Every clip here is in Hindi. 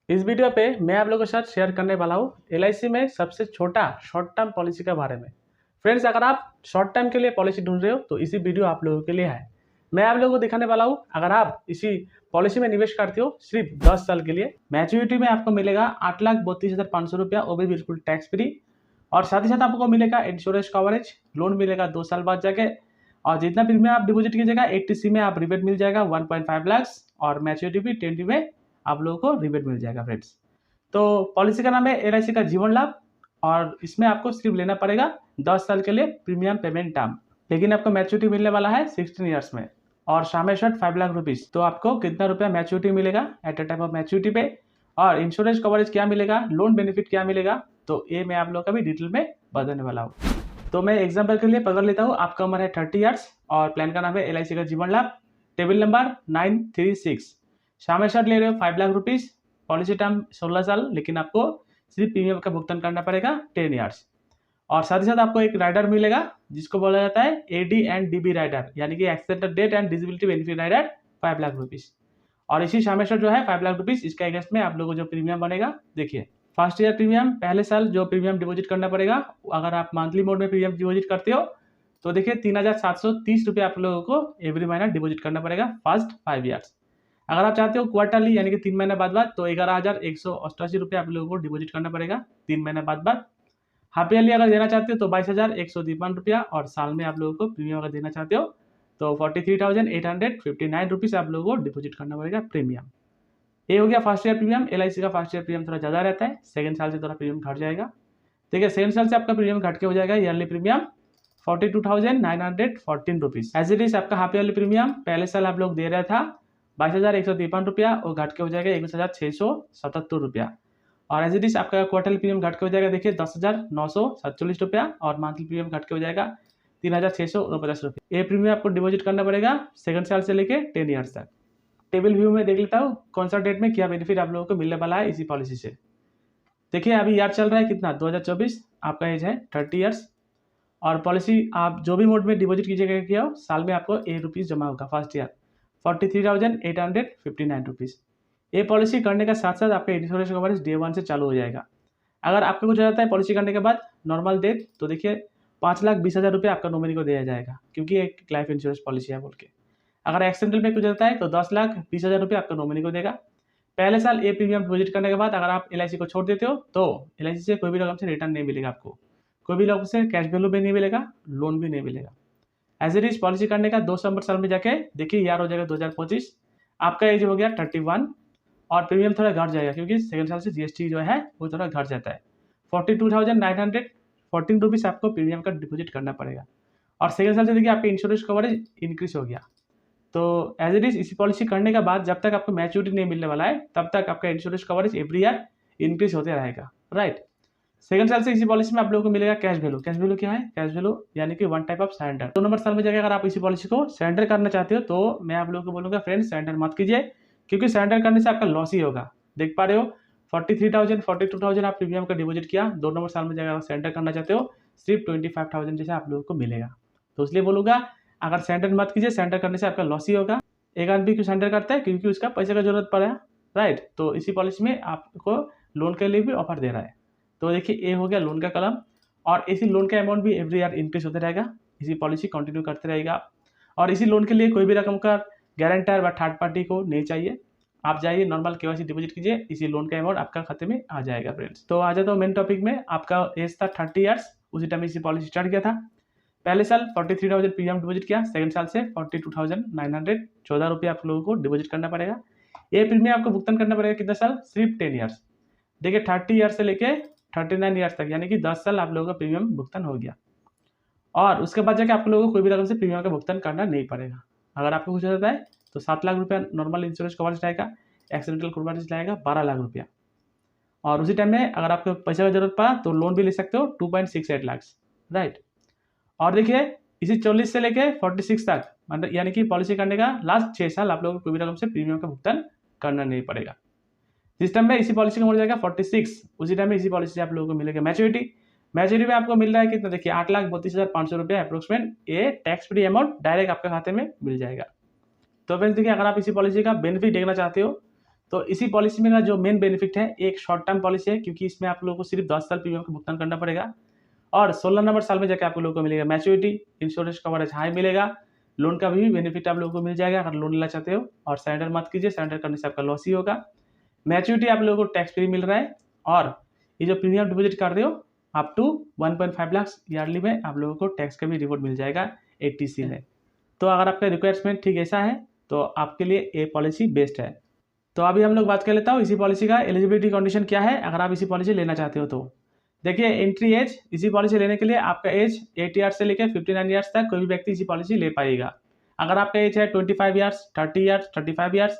इस वीडियो पे मैं आप लोगों के साथ शेयर करने वाला हूँ एलआईसी में सबसे छोटा शॉर्ट टर्म पॉलिसी के बारे में। फ्रेंड्स, अगर आप शॉर्ट टर्म के लिए पॉलिसी ढूंढ रहे हो तो इसी वीडियो आप लोगों के लिए है। मैं आप लोगों को दिखाने वाला हूँ, अगर आप इसी पॉलिसी में निवेश करते हो सिर्फ 10 साल के लिए, मैच्योरिटी में आपको मिलेगा 8,32,500 रुपया, वो भी बिल्कुल टैक्स फ्री। और साथ ही साथ आपको मिलेगा इंश्योरेंस कवरेज, लोन मिलेगा 2 साल बाद जाके। और जितना प्रीमियम आप डिपोजिट कीजिएगा 80 में आप रिबेट मिल जाएगा 1.5 लाख, और मैच्योरिटी भी 20 में आप लोगों को रिबेट मिल जाएगा। फ्रेंड्स, तो पॉलिसी का नाम है एलआईसी का जीवन लाभ, और इसमें आपको सिर्फ लेना पड़ेगा 10 साल के लिए प्रीमियम पेमेंट टर्म, लेकिन आपको मैच्योरिटी मिलने वाला है 16 ईयर्स में, और शामे शर्ट 5 लाख रुपीज। तो आपको कितना रुपया मैच्योरिटी मिलेगा at a time of maturity पे, और इंश्योरेंस कवरेज क्या मिलेगा, लोन बेनिफिट क्या मिलेगा, तो ये मैं आप लोग का भी डिटेल में बताने वाला हूँ। तो मैं एग्जाम्पल के लिए पकड़ लेता हूँ, आपका उम्र है 30 ईयर्स और प्लान का नाम है एलआईसी का जीवन लाभ, टेबल नंबर 936। शामे शर्ट ले रहे हो 5 लाख रुपीज, पॉलिसी टर्म 16 साल, लेकिन आपको सिर्फ प्रीमियम का भुगतान करना पड़ेगा 10 ईयर्स। और साथ ही साथ आपको एक राइडर मिलेगा जिसको बोला जाता है एडी एंड डीबी राइडर, यानी कि accidental death and disability benefit rider 5 lakh rupees. और इसी शामेश्वर जो है 5 लाख रुपीज, इसका अगेंस्ट में आप लोगों को जो प्रीमियम बनेगा, देखिए फर्स्ट ईयर प्रीमियम, पहले साल जो प्रीमियम डिपॉजिट करना पड़ेगा, अगर आप मंथली मोड में प्रीमियम डिपॉजिट करते हो तो देखिए 3,730 रुपये आप लोगों को एवरी महीना डिपॉजिट करना पड़ेगा फर्स्ट 5 ईयर्स। अगर आप चाहते हो क्वार्टरली यानी कि 3 महीने बाद तो 11,188 रुपये आप लोगों को डिपॉजिट करना पड़ेगा 3 महीने बाद। हाफ ईयरली अगर देना चाहते हो तो 22,153 रुपया, और साल में आप लोगों को प्रीमियम अगर देना चाहते हो तो 43,859 रुपीज आप लोगों को डिपॉजिट करना पड़ेगा प्रीमियम। ये हो गया फर्स्ट ईयर प्रीमियम। एलआईसी का फर्स्ट ईयर प्रीमियम थोड़ा ज़्यादा रहता है, सेकंड साल से थोड़ा प्रीमियम घट जाएगा। ठीक है, सेकंड साल से आपका प्रीमियम घट के हो जाएगा yearly premium 42,914 rupees. As it is आपका हाफ ईयरली प्रीमियम पहले साल आप लोग दे रहा था 22,153 रुपया, और घट के हो जाएगा 21,677 रुपया। और एज इट इज आपका क्वार्टरली प्रीमियम घट के हो जाएगा देखिए 10,947 रुपया, और मंथली प्रीमियम घट के हो जाएगा 3,649 रुपये। ये प्रीमियम आपको डिपॉजिट करना पड़ेगा सेकंड साल से लेके 10 ईयर्स तक। टेबल व्यू में देख लेता हूँ कौन सा डेट में क्या बेनिफिट आप लोगों को मिलने वाला है इसी पॉलिसी से। देखिए अभी ईयर चल रहा है कितना, 2024, आपका एज है 30 ईयर्स, और पॉलिसी आप जो भी मोड में डिपॉजिट कीजिएगा किया हो, साल में आपको ₹8 जमा होगा फर्स्ट ईयर 43,859 रुपीज़। ये पॉलिसी करने के साथ साथ आपका इंश्योरेंस कवरेज डे 1 से चालू हो जाएगा। अगर आपको कुछ हो जाता है पॉलिसी करने के बाद नॉर्मल डेथ, तो देखिए 5,20,000 रुपये आपका नॉमिनी को दिया जाएगा, क्योंकि एक लाइफ इंश्योरेंस पॉलिसी है बोल के। अगर एक्सीडेंटल में कुछ होता है तो 10,20,000 रुपये आपका नॉमिनी को देगा। पहले साल ये प्रीमियम डिपॉजिट करने के बाद अगर आप एलआईसी को छोड़ देते हो तो एलआईसी से कोई भी रकम से रिटर्न नहीं मिलेगा आपको, कोई भी रकम से कैश वैल्यू भी नहीं मिलेगा, लोन भी नहीं मिलेगा। एज इट इज पॉलिसी करने का 2 नंबर साल में जाके देखिए ईयर हो जाएगा 2025, आपका एज हो गया 31, और प्रीमियम थोड़ा घट जाएगा क्योंकि सेकंड साल से जीएसटी जो है वो थोड़ा घट जाता है। 42,914 रुपीज आपको प्रीमियम का डिपॉजिट करना पड़ेगा। और सेकंड साल से देखिए आपका इंश्योरेंस कवरेज इंक्रीज हो गया। तो एज इट इज इसी पॉलिसी करने के बाद जब तक आपको मैच्योरिटी नहीं मिलने वाला है तब तक आपका insurance coverage every year increase होते रहेगा, राइट। सेकंड साल से इसी पॉलिसी में आप लोगों को मिलेगा कैश वैल्यू। कैश वैल्यू क्या है? कैश वैल्यू यानी कि one type of surrender. 2 number साल में जाकर अगर आप इसी पॉलिसी को सरेंडर करना चाहते हो तो मैं आप लोगों को बोलूँगा फ्रेंड्स सरेंडर मत कीजिए, क्योंकि सरेंडर करने से आपका लॉस ही होगा। देख पा रहे हो 43,000 42,000 आप प्रीमियम का डिपॉजिट किया, 2 नंबर साल में जाकर सरेंडर करना चाहते हो सिर्फ 25,000 जैसे आप लोगों को मिलेगा। तो इसलिए बोलूँगा अगर सरेंडर मत कीजिए, सरेंडर करने से आपका लॉस ही होगा। एक आदमी क्यों सरेंडर करता है? क्योंकि उसका पैसे का जरूरत पड़ा, राइट। तो इसी पॉलिसी में आपको लोन के लिए भी ऑफर दे रहा है। तो देखिए ये हो गया लोन का कलम, और इसी लोन का अमाउंट भी एवरी ईयर इंक्रीज होते रहेगा, इसी पॉलिसी कंटिन्यू करते रहेगा। और इसी लोन के लिए कोई भी रकम का गारंटर व थर्ड पार्टी को नहीं चाहिए, आप जाइए नॉर्मल केवाईसी डिपॉजिट कीजिए, इसी लोन का अमाउंट आपका खाते में आ जाएगा। फ्रेंड्स, तो आ जाता हूँ मेन टॉपिक में। आपका एज था 30 ईयर्स, उसी टाइम इसी पॉलिसी स्टार्ट किया था। पहले साल 43,000 प्रीमियम डिपॉजिट किया, सेकंड साल से 42,914 रुपये आप लोगों को डिपॉजिट करना पड़ेगा। ये प्रीमियम आपको भुगतान करना पड़ेगा कितना साल? सिर्फ 10 ईयर्स। देखिए 30 ईयर्स से लेके 39 ईयर्स तक, यानी कि 10 साल आप लोगों का प्रीमियम भुगतान हो गया, और उसके बाद जाके आप लोगों को कोई भी रकम से प्रीमियम का भुगतान करना नहीं पड़ेगा। अगर आपको कुछ हो जाता है तो 7 लाख रुपया नॉर्मल इंश्योरेंस कवरेज रहेगा, एक्सीडेंटल कवरेज रहेगा 12 लाख रुपया, और उसी टाइम में अगर आपको पैसे की जरूरत पड़ा तो लोन भी ले सकते हो 2.68 लाख, राइट। और देखिए इसी 40 से लेके 46 तक, मतलब यानी कि पॉलिसी करने का लास्ट 6 साल आप लोगों को कोई भी रकम से प्रीमियम का भुगतान करना नहीं पड़ेगा। जिस टाइम में इसी पॉलिसी का हो जाएगा 46, उसी टाइम में इसी पॉलिसी से आप लोगों को मिलेगा मैच्योरिटी। मैच्योरिटी में आपको मिल रहा है कितना? देखिए 8,32,500 रुपया अप्रोक्सीमेट, ये टैक्स फ्री अमाउंट डायरेक्ट आपके खाते में मिल जाएगा। तो फ्रेंड्स देखिए अगर आप इसी पॉलिसी का बेनिफिट देखना चाहते हो तो इसी पॉलिसी में का जो मेन बेनिफिट है, एक शॉर्ट टर्म पॉलिसी है, क्योंकि इसमें आप लोगों को सिर्फ 10 साल प्रीमियम का भुगतान करना पड़ेगा और 16 नंबर साल में जाकर आप लोगों को मिलेगा मैच्योरिटी, इंश्योरेंस कवरेज हाई मिलेगा, लोन का भी बेनिफिट आप लोगों को मिल जाएगा अगर लोन लेना चाहते हो। और सरेंडर मत कीजिए, सरेंडर करने से आपका लॉस ही होगा। मैच्योरिटी आप लोगों को टैक्स फ्री मिल रहा है और ये जो प्रीमियम डिपॉजिट कर रहे हो अप टू 1.5 लाख ईयरली में आप लोगों को टैक्स का भी रिवॉर्ड मिल जाएगा 80C में। तो अगर आपका रिक्वायरमेंट ठीक ऐसा है तो आपके लिए ये पॉलिसी बेस्ट है। तो अभी हम लोग बात कर लेता हूँ इसी पॉलिसी का एलिजिबिलिटी कंडीशन क्या है अगर आप इसी पॉलिसी लेना चाहते हो। तो देखिए, एंट्री एज इसी पॉलिसी लेने के लिए आपका एज 8 ईयर्स से लेकर 59 ईयर्स तक कोई भी व्यक्ति इसी पॉलिसी ले पाएगा। अगर आपका एज है 25 ईयर्स, 30 ईयर्स, 35 ईयर्स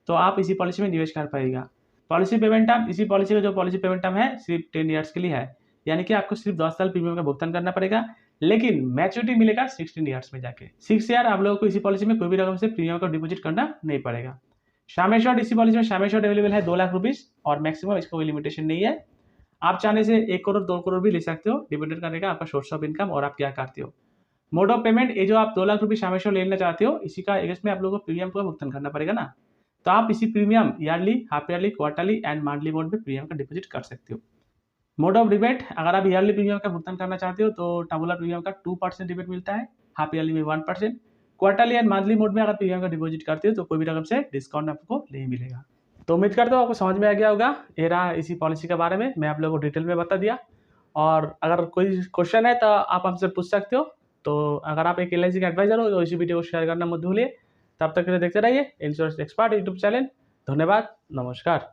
तो आप इसी पॉलिसी में निवेश कर पाएगा। पॉलिसी पेमेंट टर्म, इसी पॉलिसी का जो पॉलिसी पेमेंट टर्म है सिर्फ 10 ईयर्स के लिए है, यानी कि आपको सिर्फ 10 साल प्रीमियम का भुगतान करना पड़ेगा, लेकिन मैच्योरिटी मिलेगा 16 ईयर्स में जाके। 6 ईयर आप लोगों को इसी पॉलिसी में कोई भी रकम से प्रीमियम का डिपॉजिट करना नहीं पड़ेगा। शामे शॉट इसी पॉलिसी में शामे शॉट अवेलेबल है 2 लाख रुपीज और मैक्सिमम इसका कोई लिमिटेशन नहीं है। आप चाहने से 1 करोड़ 2 करोड़ भी ले सकते हो, डिपेंड करेगा आपका सोर्स ऑफ इनकम और आप क्या करते हो। मोड ऑफ पेमेंट, ये जो आप 2 लाख रुपये शामे शॉट लेना चाहते हो इसी का अगेंस्ट में आप लोगों को प्रीमियम का भुगतान करना पड़ेगा ना, तो आप इसी premium yearly, half yearly, quarterly and monthly mode में प्रीमियम का डिपॉजिट कर सकते हो। मोड ऑफ रिबेट, अगर आप ईयरली प्रीमियम का भुगतान करना चाहते हो तो टबुलर प्रीमियम का 2% रिबेट मिलता है, हाफ ईयरली में 1%, क्वार्टरली एंड मंथली मोड में अगर प्रीमियम का डिपॉजिट करते हो तो कोई भी रकम से डिस्काउंट आपको नहीं मिलेगा। तो उम्मीद करता हूँ आपको समझ में आ गया होगा। ये रहा इसी पॉलिसी के बारे में, मैं आप लोगों को डिटेल में बता दिया। और अगर कोई क्वेश्चन है तो आप हमसे पूछ सकते हो। तो अगर आप एक LIC का एडवाइजर हो तो इसी वीडियो को शेयर करना मत भूलिए। तब तक के लिए देखते रहिए इंश्योरेंस एक्सपर्ट यूट्यूब चैनल। धन्यवाद, नमस्कार।